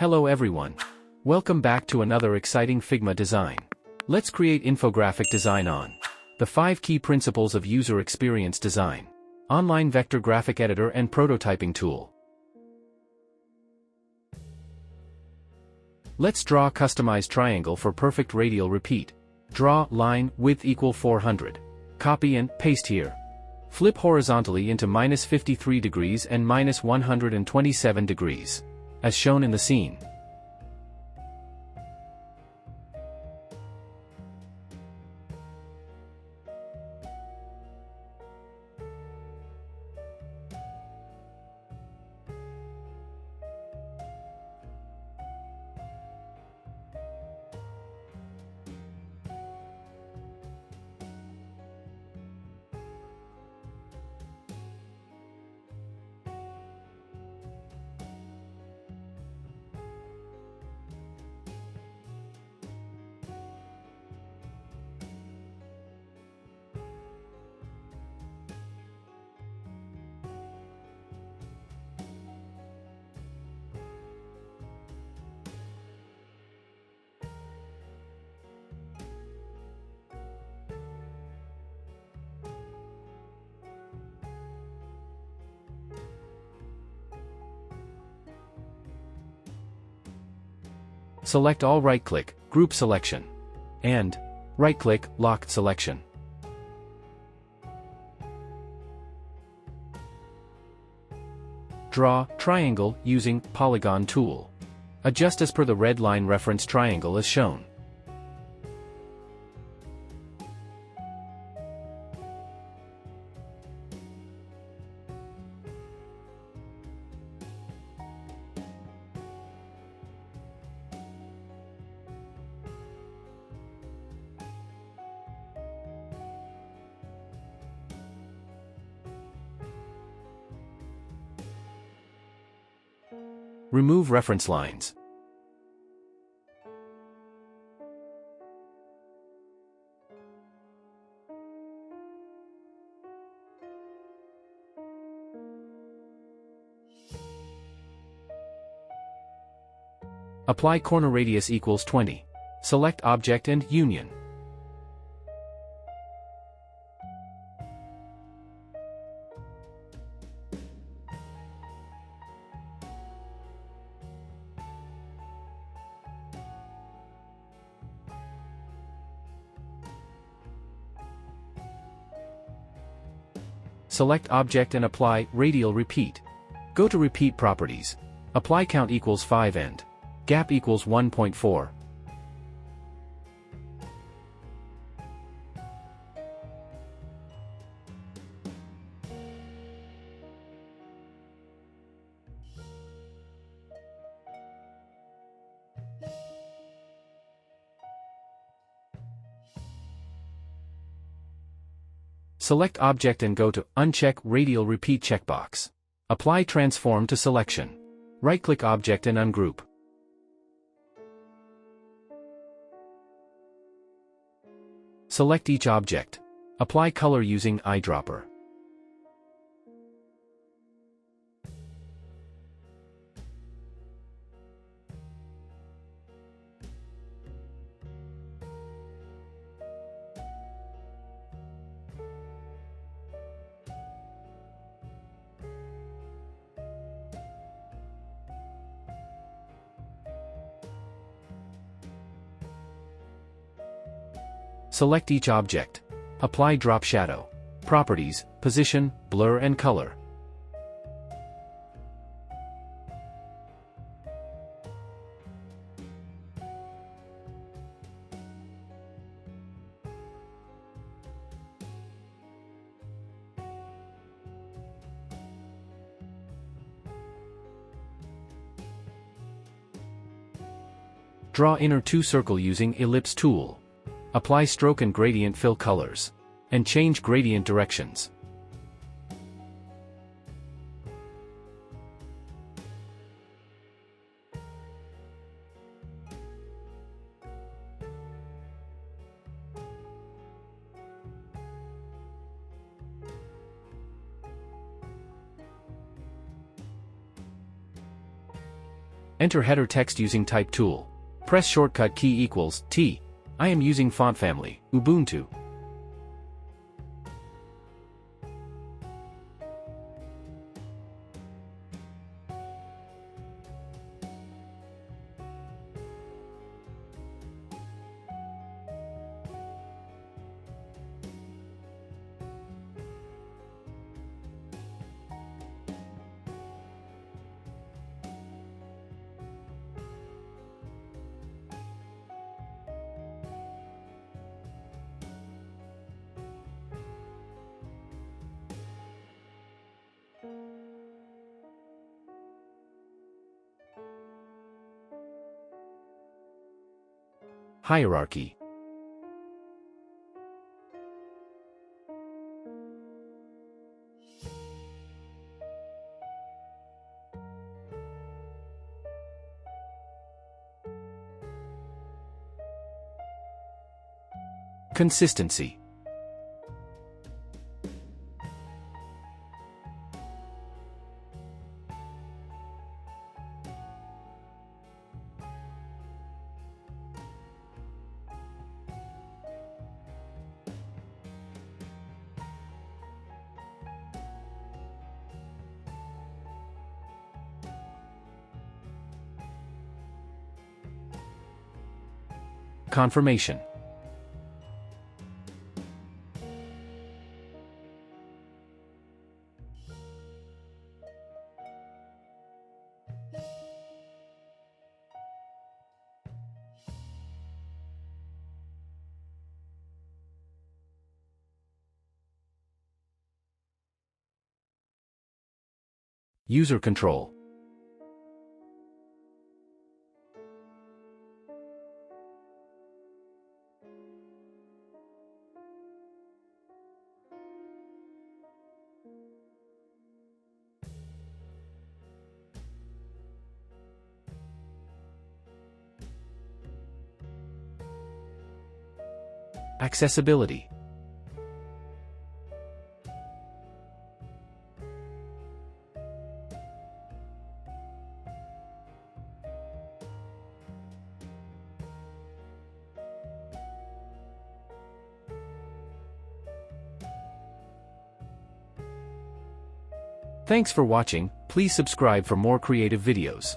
Hello everyone. Welcome back to another exciting Figma design. Let's create infographic design on the 5 key principles of user experience design. Online vector graphic editor and prototyping tool. Let's draw a customized triangle for perfect radial repeat. Draw line width equal 400. Copy and paste here. Flip horizontally into -53 degrees and -127 degrees. As shown in the scene. Select all, right-click, Group Selection. And right-click, Locked Selection. Draw triangle using Polygon tool. Adjust as per the red line reference triangle as shown. Remove reference lines. Apply corner radius equals 20. Select Object and Union. Select Object and apply Radial Repeat. Go to Repeat Properties. Apply Count equals 5 and Gap equals 1.4. Select Object and go to Uncheck Radial Repeat checkbox. Apply Transform to selection. Right-click Object and ungroup. Select each object. Apply color using eyedropper. Select each object. Apply drop shadow. Properties, position, blur and color. Draw inner 2 circle using Ellipse tool. Apply stroke and gradient fill colors. And change gradient directions. Enter header text using Type tool. Press shortcut key equals T. I am using font family, Ubuntu. Hierarchy. Consistency. Confirmation. User control. Accessibility. Thanks for watching. Please subscribe for more creative videos.